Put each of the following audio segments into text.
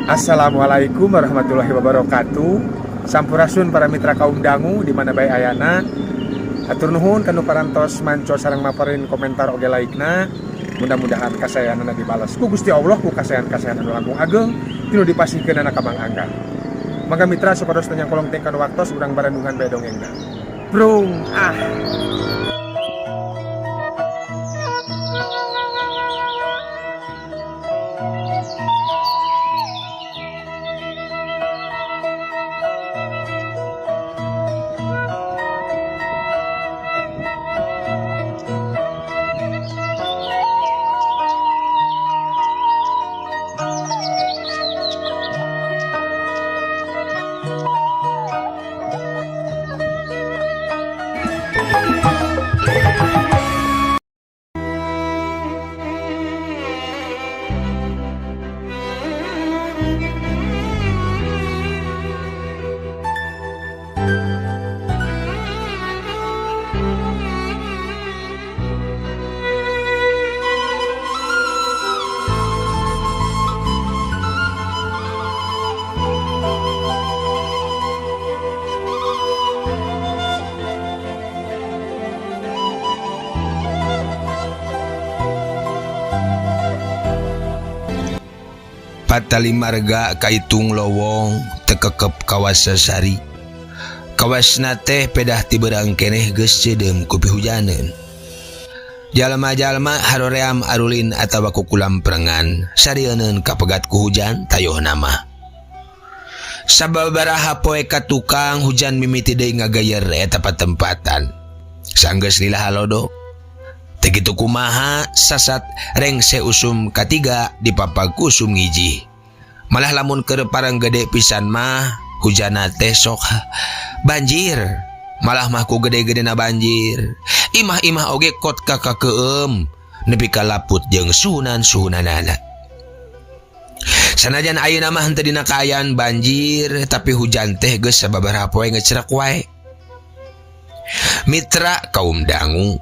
Assalamualaikum warahmatullahi wabarakatuh. Sampurasun para mitra kaum dangu di mana bae ayana. Hatur nuhun kanu parantos manco sareng maparin komentar oge laikna. Mudah-mudahan kasayanana dibalas ku Gusti Allah ku kasayan-kasayan anu langkung ageng tinu dipasihkeun anak Kamang Angga. Mangga mitra sapados tanyang kolong teng kanu waktos urang barandungan bae dongengna. Brung Patali marga kaitung lowong tekekep kawasasari. Kawasna teh pedah tiberang keneh geus cedeum ku pihujaneun. Jalma-jalma haroream arulin atawa kukulam perengan sarieun kapegat ku hujan tayohna mah. Sababaraha poe ka tukang hujan mimiti deui ngagayer eta patempatan. Sanggeus lila halodo. Tegitu kumaha sasat rengse usum katiga dipapag kusum ngiji. Malah lamun keur parang gede pisan mah hujana teh sok banjir. Malah mah ku gede-gedena banjir. Imah-imah oge kot kakakeueum nepi ka laput jeung suhunan-suhunanana. Sanajan ayeuna mah henteu dina kaayaan banjir tapi hujan teh geus sababaraha poe ngecerak wae. Mitra kaum dangu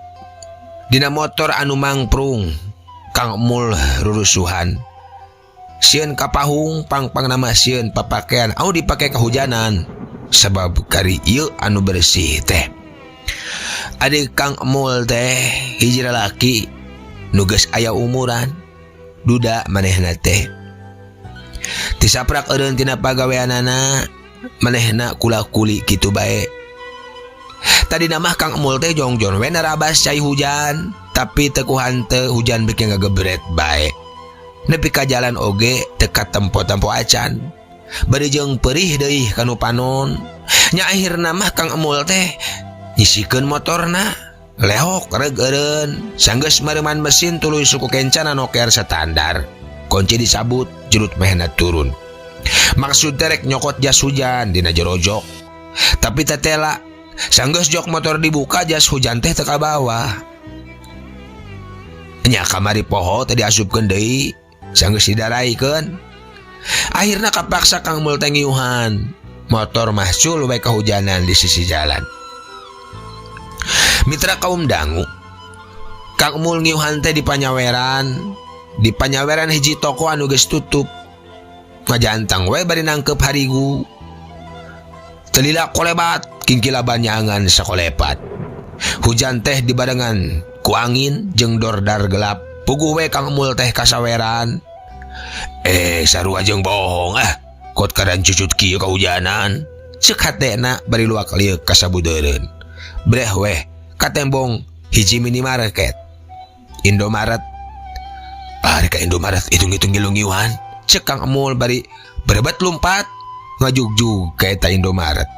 dina motor anu mangprung Kang Mul rurusuhan. Sieun kapahung pang-pang nama sieun papakean anu dipake kahujanan sabab kari ieu anu bersih teh. Adik Kang Mul teh hiji lalaki nu geus aya umuran duda manehna teh. Tisaprak eureun tina pagaweanana manehna kula-kuli kitu bae. Tadi nama Kang Mul teh jongjon we narabas cai hujan, tapi teu ku hanteu hujan bikin ngagebret bae. Nepi ka jalan oge teu katempo-tempo acan. Bari jeung perih deui kanu panon. Nya akhirna mah Kang Mul teh nyisikeun motorna, lehok reg eureun. Sanggeus mareuman mesin tuluy suku kencana noker standar. Kunci disabut, jerut mehna turun. Maksud teh rek nyokot jas hujan dina jero jok. Tapi tetela sanggeus jok motor dibuka jas hujan teh teu ka bawah. Nya kamari poho teh diasupkeun deui, sanggeus didaraikeun. Akhirna kapaksa Kang Mul teh ngiuhan. Motor mahcul we kahujanan di sisi jalan. Mitra kaum dangu, Kang Mul ngiuhan teh di Panyaweran. Di Panyaweran hiji toko anu geus tutup. Ngajantang we bari nangkep harigu. Telila kolebat kingkilaban nyangan sakolepat. Hujan teh dibarengan ku angin jeung dordar gelap. Puguh we Kang Mul teh kasaweran. Sarua jeung bohong kot kadan cucut kieu kahujanan. Ceuk hatena bari luak lieu kasabudeureun. Breh weh katembong hiji minimarket. Indomaret. Reka Indomaret hitung-hitung ngilu-ngiuhan. Ceuk Kang Mul bari berebet lumpat ngajugjug ka eta Indomaret.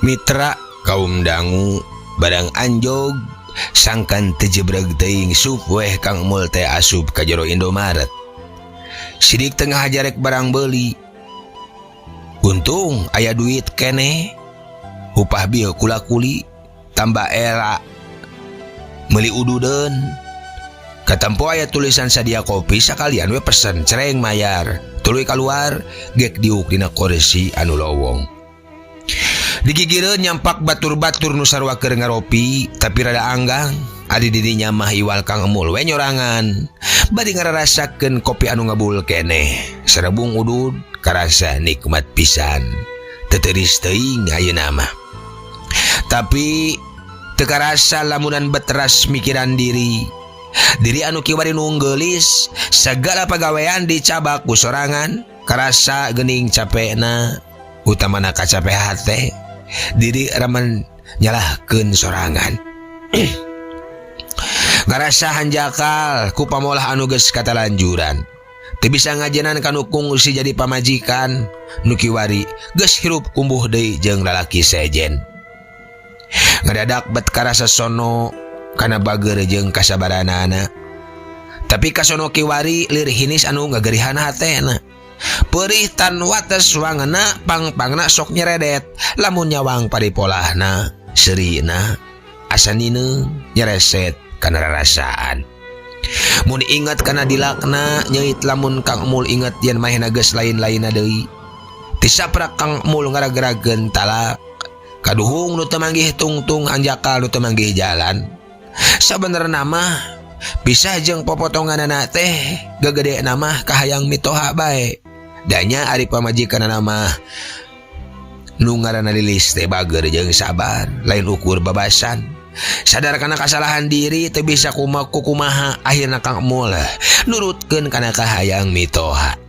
Mitra kaum dangu barang anjog sangkan tejebrag teuing sup weh Kang Mul teh asup ka jero Indomaret. Sidik tengah jarek barang beli. Untung aya duit kene. Upah bieu kula kuli tambah elak. Meuli ududeun. Katempo aya tulisan sadia kopi sakalian we pesen cereng mayar. Tuluy keluar gek diuk dina kursi anu lowong. Digigireun nyampak batur-batur nu sarua keur ngaropi tapi rada anggang. Adi didinya mah iwal Kang Emul we nyorangan. Bari ngararasakeun kopi anu ngabul keneh. Sarebung udud karasa nikmat pisan. Teuteris teuing ayeuna mah. Tapi teu karasa lamunan betras mikiran diri. Diri anu kiwari nu geulis sagala pagawean dicabak ku sorangan. Karasa geuning capekna utamana kacapehan teh. Diri ramen nyalahkeun sorangan. Ngarasa hanjakal ku pamolah anu geus katalanjuran. Teu bisa ngajenan kanu kungsi jadi pamajikan nu kiwari geus hirup kumbuh deui jeung lalaki sejen. Ngadadak bet karasa sono kana bager jeung kasabaranana. Tapi kasono kiwari lir hinis anu ngagerihan hatena. Perih tan wates wangena pang-pangna sok nyeredet lamun nyawang paripolahna serina asanina nyereset kana rarasaan. Mun inget kana dilakna nyeuit lamun Kang Emul inget yen mahena geus lain-lainna deui. Tisaprak Kang Emul ngaragerageun talak. Kaduhung nu teu manggih tungtung anjakal nu teu manggih jalan. Sabenerna mah pisah jeung popotonganana teh gagedena mah kahayang mitoha bae. Danya ari pamajikanana mah nu ngaranna Lilis teh bager jeung sabar, lain ukur babasan. Sadar kana kasalahan diri teu bisa kumaha akhirna Kang Emul nurutkeun kana kahayang mitoha.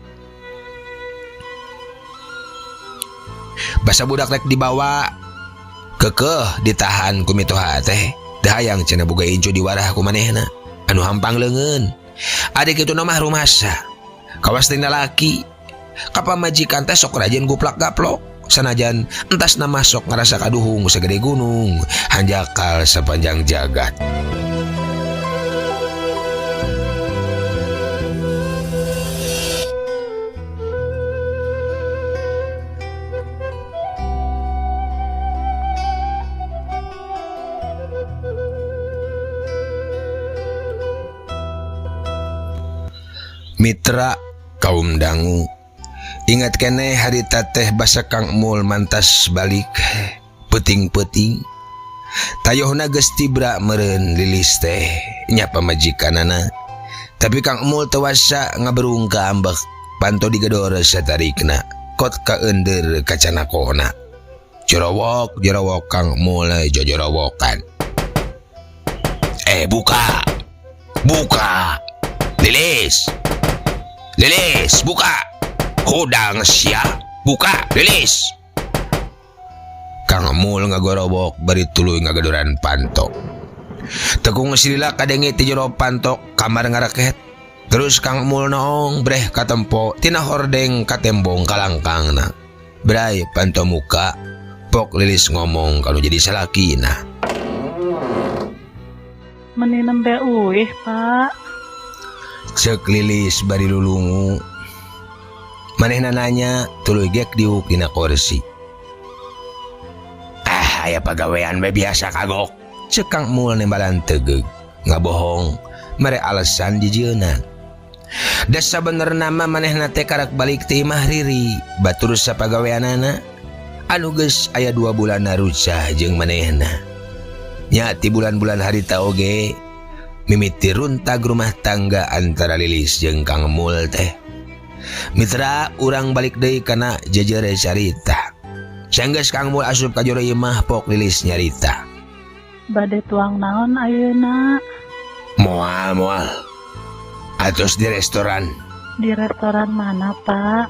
Basa budak rek dibawa kekeh ditahan ku mitoha teh. Dahayang cenah boga incu diwarah ku manehna anu hampang leungeun. Ade kituna mah rumasa. Kawas tina laki. Kapamajikan teh sok rajin guplak gaplok. Sanajan entasna mah sok ngarasa kaduhung sagede gunung, hanjakal sepanjang jagat. Mitra kaum dangu, ingat kene harita teh basa Kang Emul mantas balik peuting-peuting. Tayohna geus tibra meureun Lilis teh nya pamajikanana. Tapi Kang Emul teu wasa ngaberung ka ambek panto digedor satarikna kot kaeunder ka canakona. Jorowok Kang Emul jojorowokan. Buka. Lilis, buka. Hodang sia, buka, Lilis. Kang Emul ngagorobok bari tuluy ngagedoran pantok. Tekung silila kadenge ti jero pantok kamar ngaraket. Terus Kang Emul noong breh katempo tina hordeng katembong kalangkangna. Bray panto muka pok Lilis ngomong kalau jadi salakina. Meninem teh uih, Pak. Cek Lilis bari lulungu. Manehna nanya tuluy gek diuk dina kursi. Aya pagawean we biasa kagok. Cek Kang Emul nembalan tegeug. Ngabohong mere alasan jijieuna. Da sabenerna mah manehna teh karek balik ti imah Riri batur sapagaweanana anu geus aya 2 bulan rusah jeung manehna. Nya ti bulan-bulan harita oge mimiti runtag rumah tangga antara Lilis jeung Kang Emul teh. Mitra urang balik deui kana jejere carita. Sanggeus Kang Emul asup ka jero imah pok Lilis nyarita. Bade tuang naon ayeuna? Moal. Atos di restoran. Di restoran mana, Pak?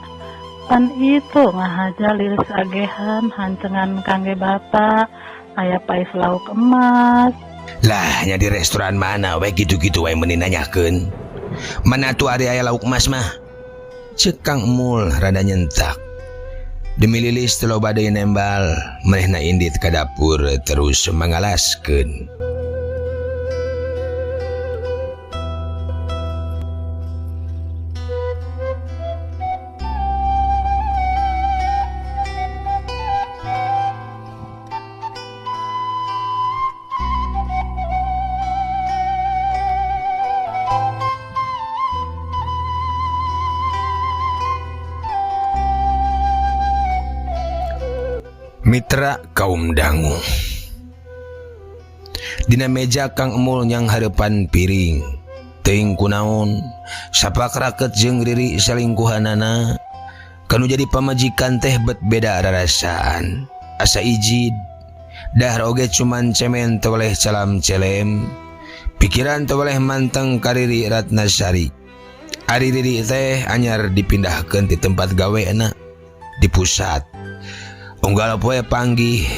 Pan itu ngahaja Lilis agehan hancengan kangge Bapak. Aya pais lauk emas. Lah nya di restoran mana we gitu-gitu we meuni nanyakeun. Mana tuh ari aya lauk emas mah? Cek Kang Emul rada nyentak. Demi lilis telo badai nembal, manehna indit ka dapur terus mangalaskeun. Mitra kaum dangu. Dina meja Kang Emul nyang harepan piring. Teuing kunaon, sapak raket jeung Riri salingkuhanana. Kanu jadi pamajikan teh bet beda rarasaan. Asa ijid, dahar oge cuman cemen teu oleh calam celem. Pikiran teu oleh manteng ka Riri Ratnasari. Ari Riri teh anyar dipindahkeun ti tempat gaweana di pusat. Unggal poe panggih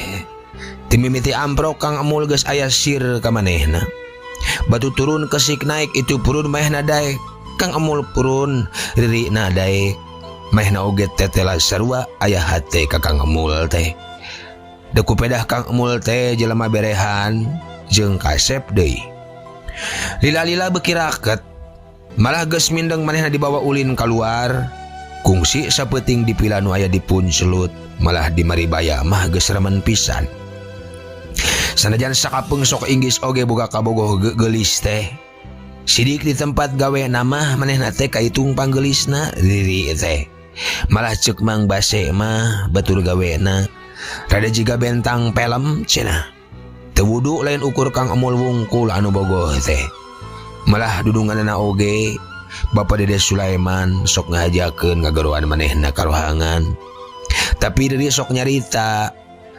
ti mimiti amprok Kang Emul geus aya sir ka manehna. Batu turun kesik naik itu purun maehna daek. Kang Emul purun Riri na daek. Maehna oge tetela sarua aya hate ka Kang Emul teh. Deku pedah Kang Emul teh jelema berehan jeung kasep deui. Lila-lila beuki raket malah geus mindeng manehna dibawa ulin keluar. Kungsi sapeuting dipila nu aya di puncelut malah di maribaya mah geus remen pisan. Sanajan sakapeung sok inggis oge boga kabogoh geulis teh. Sidik di tempat gawe nama manehna teh kaitung panggelisna Riri teh. Malah ceuk Mang Base mah batur gawena rada jiga bentang pelem cenah. Teu wudu lain ukur Kang Emul wungkul anu bogoh teh. Malah dudunganna oge Bapak Dede Sulaiman sok ngahajakeun ngagaruan manehna karohangan. Tapi Riri sok nyarita,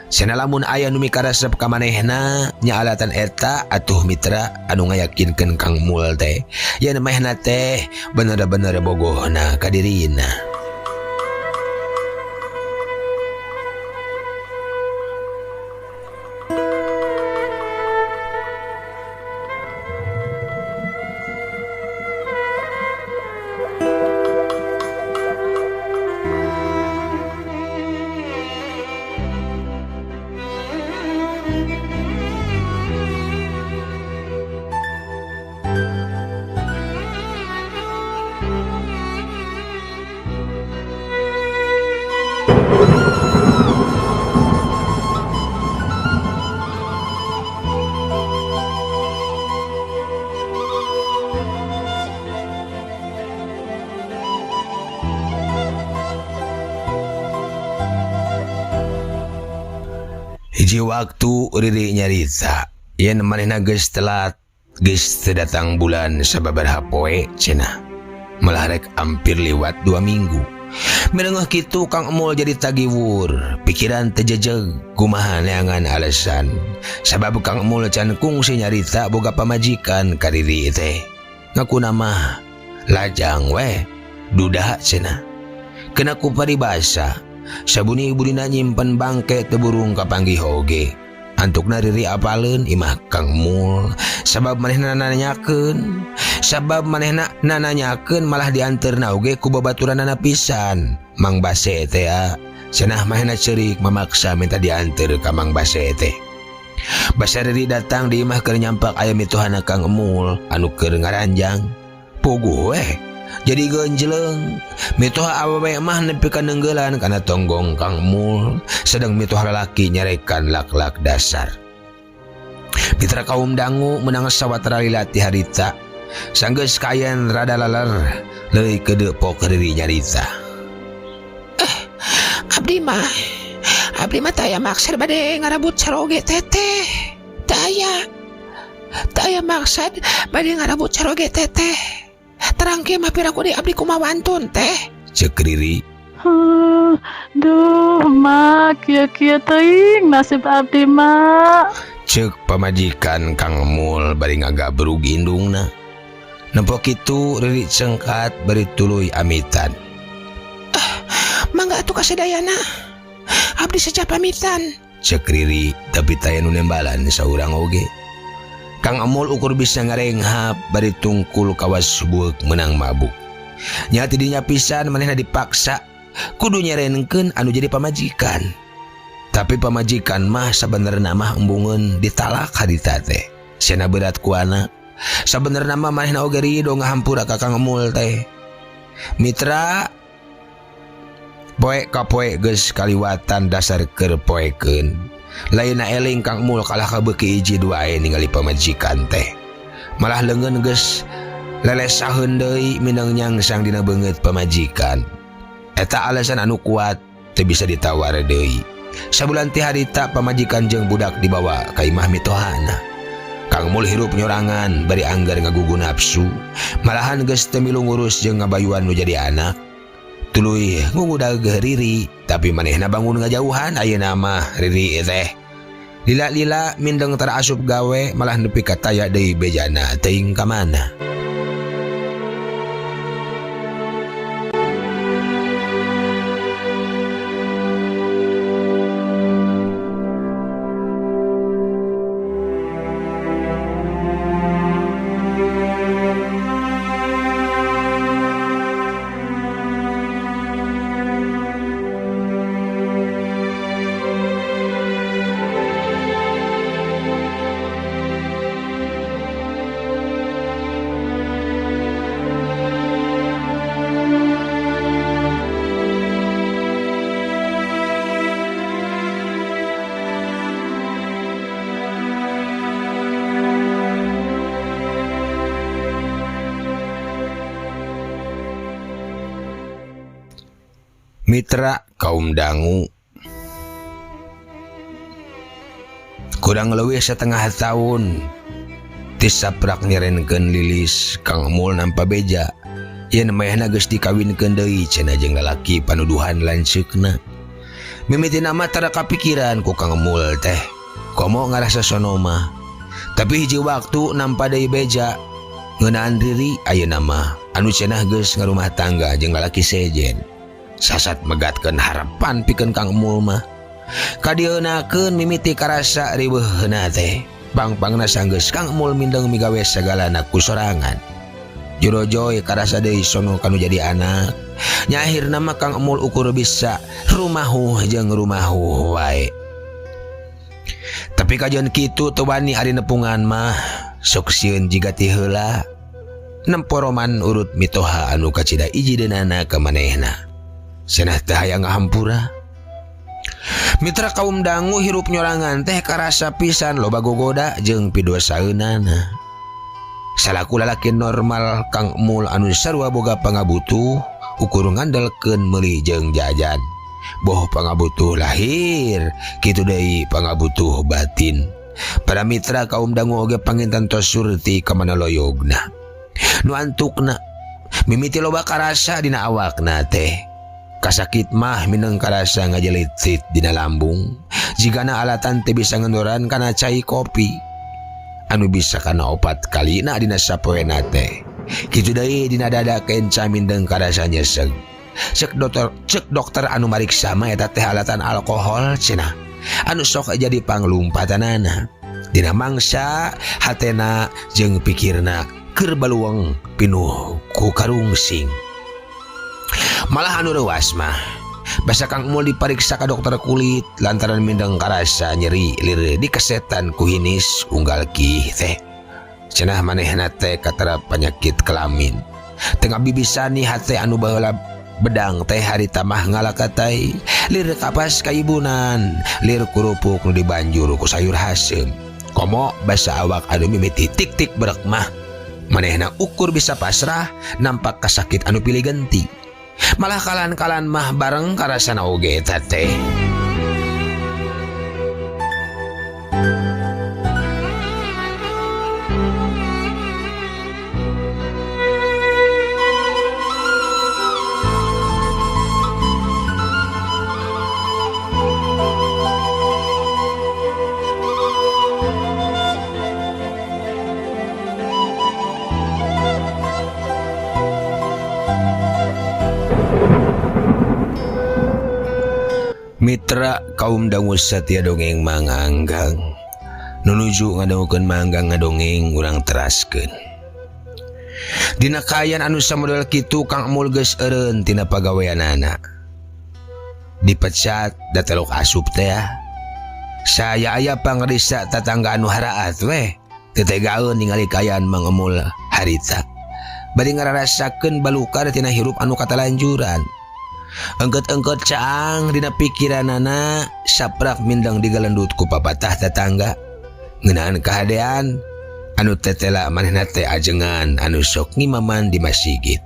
cenah lamun aya nu mikaresep ka manehna nya alatan eta atuh mitra anu ngayakinkeun Kang Emul teh yen manehna teh bener-bener bogohna ka dirina. Hiji waktu Riri nyarita yen manehna geus telat geus teu datang bulan sababaraha poe cenah. Malah rek ampir liwat 2 minggu. Menengah kitu Kang Emul jadi tagiwur, pikiran teu jejeg kumaha neangan alasan. Sabab Kang Emul can kungsi nyarita boga pamajikan ka Riri teh. Ngakuna mah lajang we duda cenah. Kena ku paribasa sabuni-bunina nyimpen bangke teu burung kapanggih oge. Antukna Riri apaleun imah Kang Emul sabab manehna nanyakeun malah dianterna oge ku babaturanna pisan. Mang Base teh cenah manehna ceurik memaksa minta dianter ka Mang Base teh. Basa Riri datang di imah keur nyampak aya mituhanna Kang Emul anu keur ngaranjang. Puguh jadi genjeleng mitoha awewe mah nepi ka neunggelan kana tonggong Kang Emul sedang mitoha lalaki nyarekan lak-lak dasar. Mitra kaum dangu menang sawatara lila ti harita sanggeus kayen rada laler leuwih keudeu pok Riri nyarita. Abdi mah taya maksud bade ngarabut saroge teteh. Taya maksud bade ngarabut saroge teteh. Terang ke mah piraku di abdi kumawantun teh. Ceuk Riri. Duh mak kieu teuing nasib abdi mak. Ceuk pamajikan Kang Emul bari ngagabrug indungna. Nempo kitu Riri cengkat bari tuluy amitan. Mangga atuh kasadayana. Abdi saja pamitan. Ceuk Riri tapi taya nu nembalan saurang oge. Kang Emul ukur bisa ngarenghap bari tungkul kawas bueuk menang mabuk. Nya tidinya pisan manehna dipaksa kudu nyerenkeun anu jadi pamajikan. Tapi pamajikan mah sabenerna mah embungeun ditalak harita teh. Cenah berat ku anak. Sabenerna mah manehna oge ridho ngahampura ka Kang Emul teh. Mitra, poe ka poe geus kaliwatan dasar keur poekeun. Lainna eling Kang Emul kalah kabeuki hiji dua ningali pamajikan teh. Malah leungeun geus lelesaheun deui minang nyangsang dina beungeut pamajikan. Eta alasan anu kuat teu bisa ditawar deui. Sabulan ti harita pamajikan jeung budak dibawa ka imah mitohana. Kang Emul hirup nyorangan bari anggar ngagugu nafsu. Malahan geus teu milu ngurus jeung ngabayuan nu jadi anak. Tuluy ngugudag Riri, tapi manehna bangun ngajauhan ayeuna mah Riri teh. Lila-lila mindeng terasup gawe malah nepi ka taya deui bejana teuing ka mana. Mitra kaum dangu. Kurang leuwih setengah tahun tis saprak nyerenkeun lilis Kang Emul nampa beja yen mayahna geus dikawinkeun deui cenah jeung lalaki panuduhan lanceukna. Mimitina mah tara kapikiran ku Kang Emul teh komo ngarasa sono mah. Tapi hiji waktu nampa deui beja ngeunaan Riri ayeuna mah anu cenah geus ngarumah tangga jeung lalaki sejen. Sasat megatkeun harapan pikeun Kang Emul mah. Kadieunaakeun mimiti karasa riweuheuna teh. Pang-pangna sanggeus Kang Emul mindeng migawe sagalana ku sorangan. Jorojoy karasa deui sono kanu jadi anak. Nya akhirna mah Kang Emul ukur bisa rumahuh jeung rumahuh wae. Tapi kajian kitu teu wani ari nepungan mah sok sieun jiga ti heula. Nemporoman urut mitoha anu kacida ijideunana ka manehna. Cenah teh hayang ngahampura. Mitra kaum dangu hirup nyorangan teh karasa pisan loba gogoda jeung pidosaeunana. Salaku lalaki normal Kang Emul anu sarua boga pangabutuh ukur ngandelkeun meuli jeung jajan. Boh pangabutuh lahir, kitu deui pangabutuh batin. Para mitra kaum dangu oge pangintentos surti ka mana loyogna. Nu antukna mimiti loba karasa dina awakna teh. Kasakit mah mineng karasa ngajelitit dina lambung. Jigana alatan teu bisa ngendoran kana cai kopi. Anu bisa kana opat kalina dina sapoena teh. Kitu deui dina dada kenca mindeng karasa nyeseg. Cek dokter anu mariksa mah eta teh alatan alkohol cenah. Anu sok jadi panglumpatanana. Dina mangsa hatena jeung pikirna keur baluang pinuh ku karungsing. Malah anu reuas mah basa Kang Emul dipariksa ka dokter kulit lantaran mindeng karasa nyeri lir di kesetan ku hinis unggal kih teh. Cenah manehna teh katara penyakit kelamin. Tengah bibisani hate anu baheula bedang teh harita mah ngalakatai lir kapas ka ibunan lir kurupuk nu dibanjur ku sayur hasem. Komo basa awak anu mimiti tik-tik beurek mah manehna ukur bisa pasrah nampak kasakit anu pilih genti. Malah kalan-kalan mah bareng karasana oge eta teh. Mitra kaum dangu satia dongeng manganggang nunuju ngadawukeun manggang ngadongeng urang teraskeun. Dina kaayaan anu samodel kitu Kang Emul geus eureun tina pagaweanana. dipecat da teluk asup teh ya. Saya aya pangrisa tatangga anu haraat weh. Tetegaeun ningali kayaan Mang Emul harita. Bari ngararasakeun balukar tina hirup anu katalanjuran. Engket-engket caang dina pikiranana saprak mindang digalendut ku papatah tetangga. Ngeunaan kahadean anu tetela manehna teh ajengan anu sok ngimaman di masjid.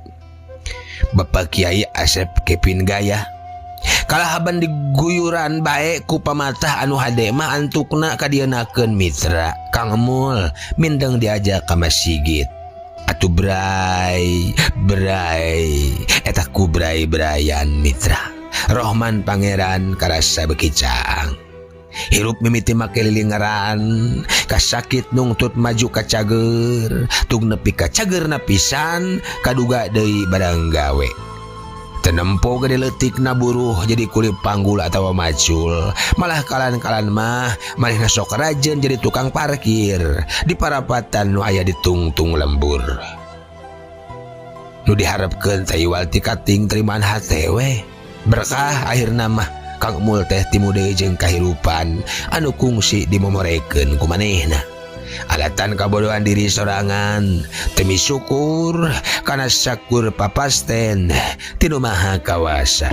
Bapak Kiai Asep Kevin Gaya kalahaban diguyuran bae ku pamatah anu hade mah antukna kadienakeun mitra Kang Emul mindeng diajak ka masjid. Atuh bray eta ku bray-brayan mitra. Rohman Pangeran karasa beuki caang. Hirup mimiti make lilingaran, kasakit nungtut maju ka cager, tug nepi ka cagerna pisan, kaduga deui barang gawe. Tenempo gede leutikna buruh jadi kulit panggul atawa macul, malah kalan-kalan mah manehna sok rajeun jadi tukang parkir di parapatan nu aya di tungtung lembur. Nu diharapkeun teh iwal ti kating terimaan hate we. Berkah akhirna mah Kang Emul teh timudeui jeung kahirupan anu kungsi dimomorekeun ku manehna. Alatan kabodohan diri sorangan, temi syukur kana sakur papasten tinu Maha Kawasa.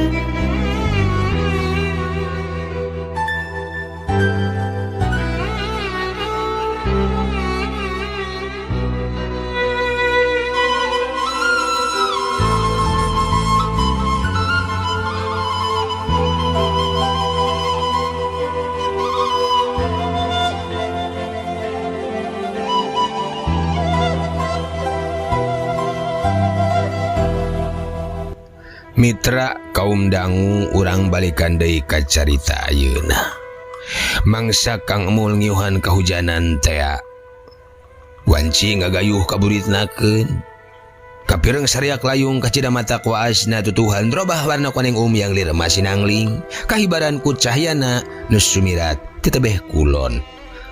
Mitra kaum dangu urang balikan deui ka carita ayeuna. Mangsa Kang Emul ngiuhan kahujanan teh wanci ngagayuh kaburitnakeun. Kapireng sariak layung ka cida mata kuasna tutuhan robah warna kuning yang lir masinangling kahibaran ku cahyana nu sumirat tetebeh kulon.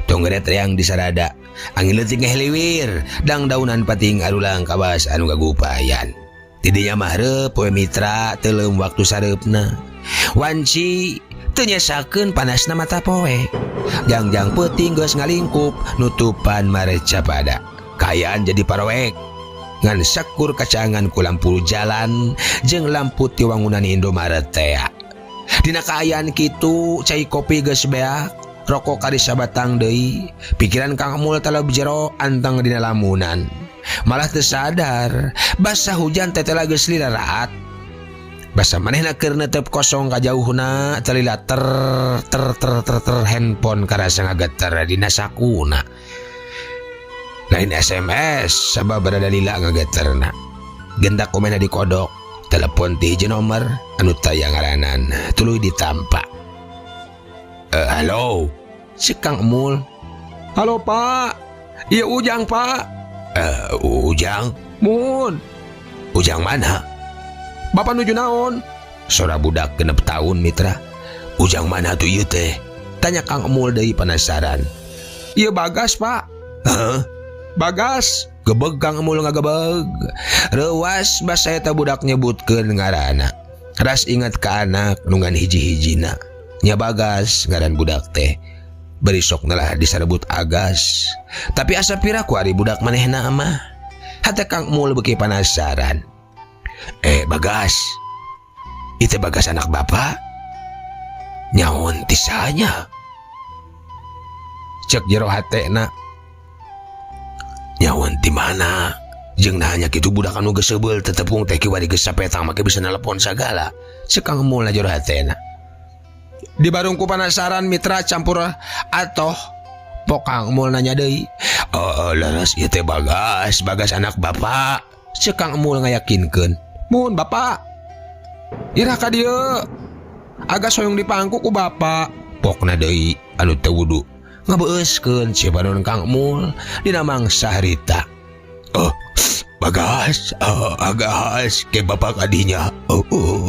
Tongeret reang disarada angin leutik ngeheliwir dang daunan pating arulang kabas anu gagupayan. Tidinya mahrep we mitra teuleum waktu sareupna. Wanci teu nyasakeun panasna mata poe. Jangjang peuting geus ngalingkup nutupan mareca pada. Kayaan jadi parowek. Ngan sakur kacangan ku lampu jalan jeung lampu ti wangunan Indomaret teh. Dina kaayaan kitu cai kopi geus beak, rokok kari sabatang deui. Pikiran Kang Emul tala jero antang dina lamunan. Malah tersadar basah hujan tetela geus liraraat. Basa manehna keur neuteup kosong kajauhna celila ter handphone karasa ngageter dina sakuna. Lain SMS sababaraha dalila ngageterna. Gendak komena dikodok, telepon ti hiji nomor anu taya ngaranan tuluy ditampa. Halo, si Kang Emul. Halo Pak, iya Ujang Pak. Ujang? Mun. Ujang mana? Bapak nuju naon? Sora budak genep tahun mitra. Ujang mana tuh ieu teh? Tanya Kang Emul deui penasaran. Ieu Bagas Pak. Hah? Bagas? Gebeg Kang Emul ngagebeg. Reuas basa eta budak nyebutkeun ngaranna. Ras inget ka anak nungan hiji-hijina. Nya Bagas ngaran budak teh. Beri sok nalah disarebut Agas. Tapi asa pira ku ari budak manehna mah. Hate Kang Emul beuki penasaran. Bagas. Itu Bagas anak bapak? Nyaon tisanya? Cek jero hatena. Nyaon ti mana? Jeung nanya kitu budak anu geus seubel tetepung teh kiwari geus sapetang make bisa nelpon sagala. Cek Kang Emul jero hatena. Di barungku penasaran mitra campur atoh. Pok Kang Emul nanya deui. Laras ieu teh Bagas anak bapak. Cek Kang Emul ngayakinkeun. Mun bapak. Irah ka dieu. Agas hoyong dipangku ku bapak. Pokna deui anu teu wudu. Ngabeuskeun cipanon Kang Emul dina mangsa harita. Bagas, Agas ke bapak kadinya.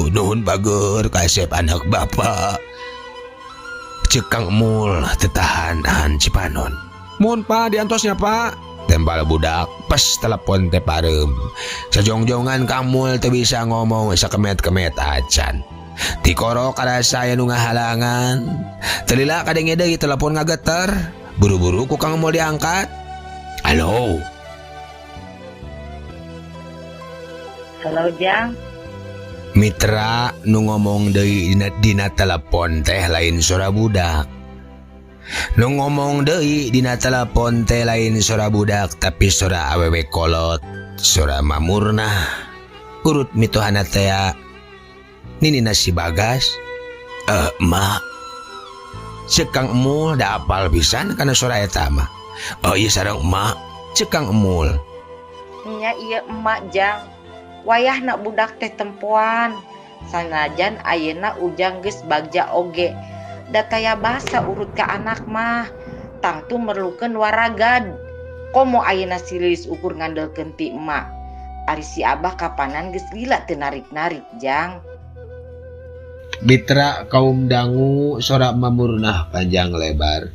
Nuhun bager kasep anak bapak. Cek Kang Emul tetahan cipanon. Mun Pak diantosnya Pak. Tembal budak pas telepon teh parem. Sajongjongan Kang Emul teu bisa ngomong sakemet-kemet acan. Tikoro kada saya nu ngahalangan. Telila kadenge deui telepon ngageter. Buru-buru ku Kang Emul diangkat. Halo. Halo Jang. Mitra nu ngomong deui dina telepon teh lain suara budak. Nu ngomong deui dina telepon teh lain suara budak tapi suara awewe kolot, suara mamurna. Urut mituhana teh Nini nasi Bagas. Mak. Cek Kang Emul da apal pisan kana suara eta mah. Oh iya sareng emak. Cek Kang Emul. Nya iya emak Jang. Wayahna budak teh tempuan. Sanajan ayeuna ujang geus bagja oge. Da taya basa urut ka anak mah. Tangtu merlukeun waragad. Komo ayeuna si Lilis ukur ngandelkeun ti emak. Ari si Abah kapanan geus lila teu narik-narik Jang. Mitra kaum dangu sorak mamurnah panjang lebar.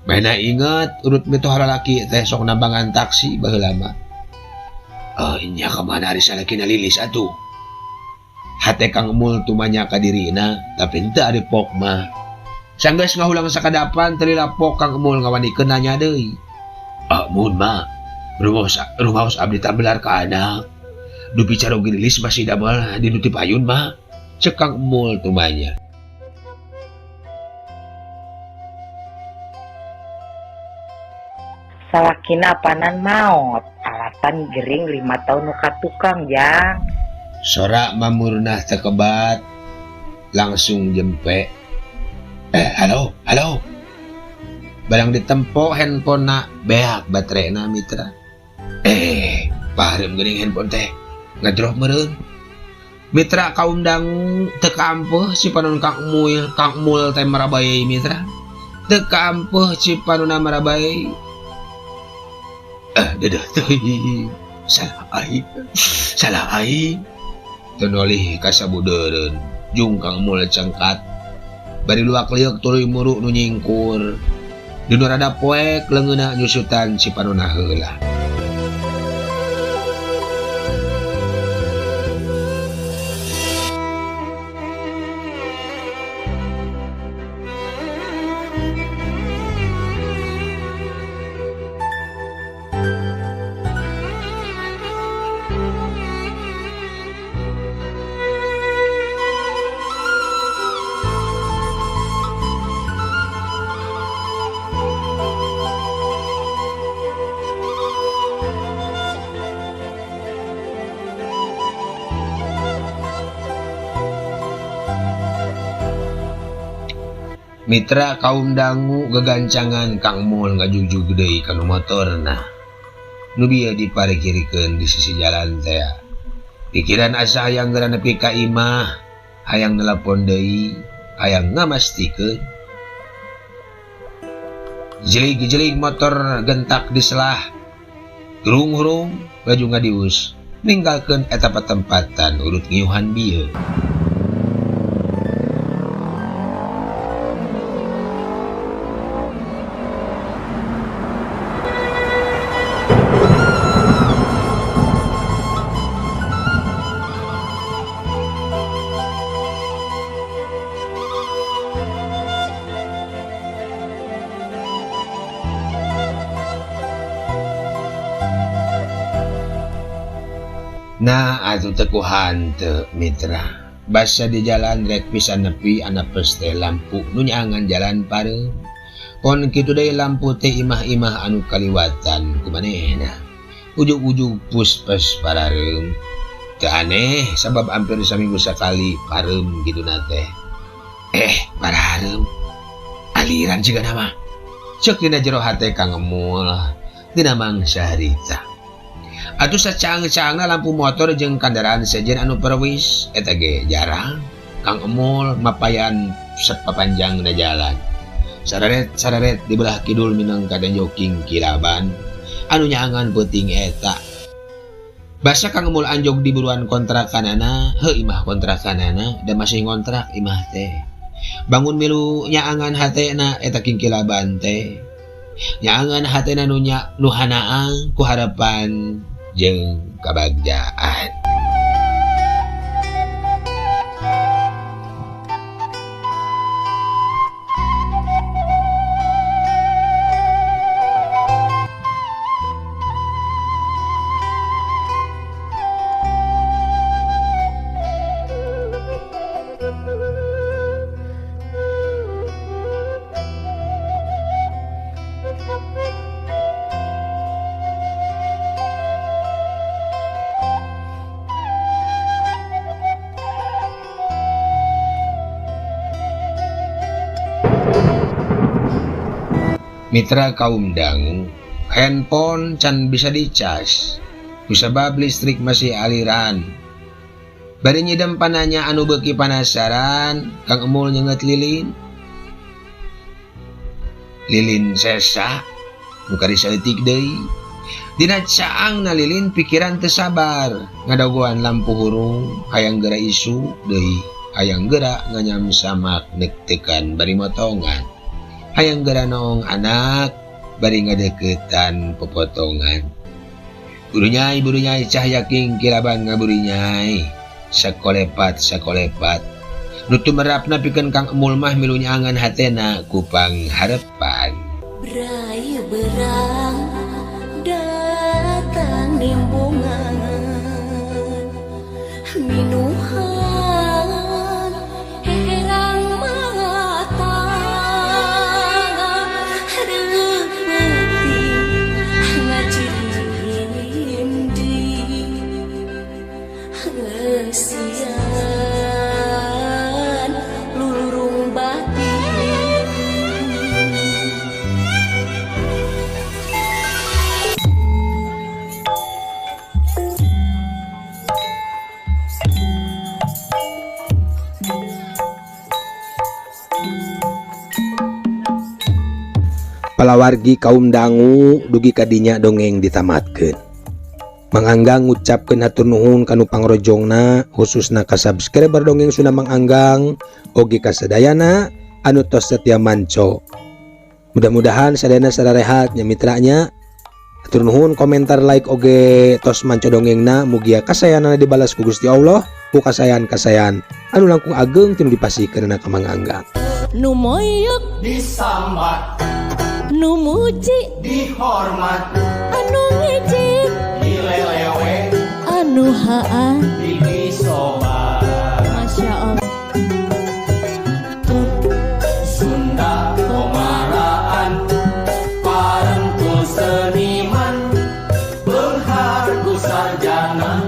Mana inget urut mituh lalaki teh sok nambangan taksi baheula mah. Inya kemana ari salakina Lilis atuh. Hate Kang Emul tumanya ka dirina tapi henteu ari pok mah. Sanggeus ngahulang sakadapan teu lapok Kang Emul ngawanikeun nanya deui. Mun mah rumaos abdi tabelar ka anak. Dupi carogi Lilis masih damel di nuti payun mah. Cek Kang Emul tumanya. Salakina panan maot. Alatan gering 5 tahun nu katukang Jang. Sorak mamurnah tekebat langsung jempe. Halo. Barang ditempo handphone na beak baterena Mitra. Paharem geuning handphone teh ngedrop meureun. Mitra kaum dangu teu kaampuh si panon Kang Emul teh marabai Mitra. Teu kaampuh si panonna marabai. Dadah teuing. Salah aing. Teu nolih ka sabudeureun. Jung Kang Emul cengkat. Bari luak liuk tuluy muru nu nyingkur. Dinu rada poek leungeuna nyusutan si panonna heula. Mitra kaum dangu gegancangan Kang Emul ngajugjug deui kana motorna. Nu bieu diparikirikeun di sisi jalan teh. Pikiran asa hayang geura nepi ka imah, hayang nelpon deui, hayang ngamastikeun. Jelig-jelig motor gentak diselah. Gerung-gerung laju ngadius, ninggalkeun eta patempatan urut ngiuhan bieu. Nah, atuh teu hanteu Mitra. Basa di jalan rek pisan nepi anak peste lampu nu nyaangan jalan pareum. Pon kitu deui lampu teh imah-imah anu kaliwatan kumanehna. Ujug-ujug puspes parareum. Teu aneh sabab hampir saminggu sakali pareum kituna teh. Parareum. Aliran cigana mah. Ceuk dina jero hate Kang Emul. Dina mangsa harita. Atuh sacang-cangna lampu motor jeung kendaraan sejen anu perwis eta ge jarang. Kang Emul mapayan sapapanjangna jalan. Sararet di belah kidul minang kadang joking kilaban anu nyaangan peuting eta. Basa Kang Emul anjog di buruan kontrakanana, imah kontrakanana da masih ngontrak imah teh. Bangun milu nyaangan hatena eta kingkilaban teh. Nyaangan hatena nu hanaang ku harapan jeung kabagjaan. Mitra kaum dangu, handphone can bisa dicas, kusabab listrik masih aliran. Bari nyidam pananya anu beuki panasaran, Kang Emul nyenget lilin. Lilin sesa, muka disaletik deui. Dina caang na lilin pikiran teu sabar, ngadagoan lampu hurung, hayang geura isu deui, hayang geura nganyam samak neuk tekan bari motongan. Hayang geura noong anak, bari ngadeukeutan popotongan. Buru nyai cah yaking kilaban ngaburi nyai. Sakolepat. Nutu merapna pikeun Kang Emul mah milu nyaangan hatena ku pangharepan. Berayu berang datang nimbungan minuhan herang mata reupeuting ngajirindi ngeusian lulurung batin. Palawargi kaum dangu dugi kadinya dongeng ditamatkeun. Mang Anggang ngucapkeun hatur nuhun kanu pangrojongna, khususna ka subscriber dongeng Sunda Mang Anggang oge ka sadayana anu tos setia manco. Mudah-mudahan sadayana sararehat nya mitranya. Hatur nuhun komentar like oge tos manco dongengna, mugia kasayanana dibalas ku Gusti Allah ku kasayan-kasayan anu langkung ageng tinu dipasikeun ka Mang Anggang. Nu moyok disambat, nu muji dihormat, anu ngijik dilelewe, anu haan disobat. Masya Allah. Sunda Komaraan, parengku seniman, beungharku sarjana.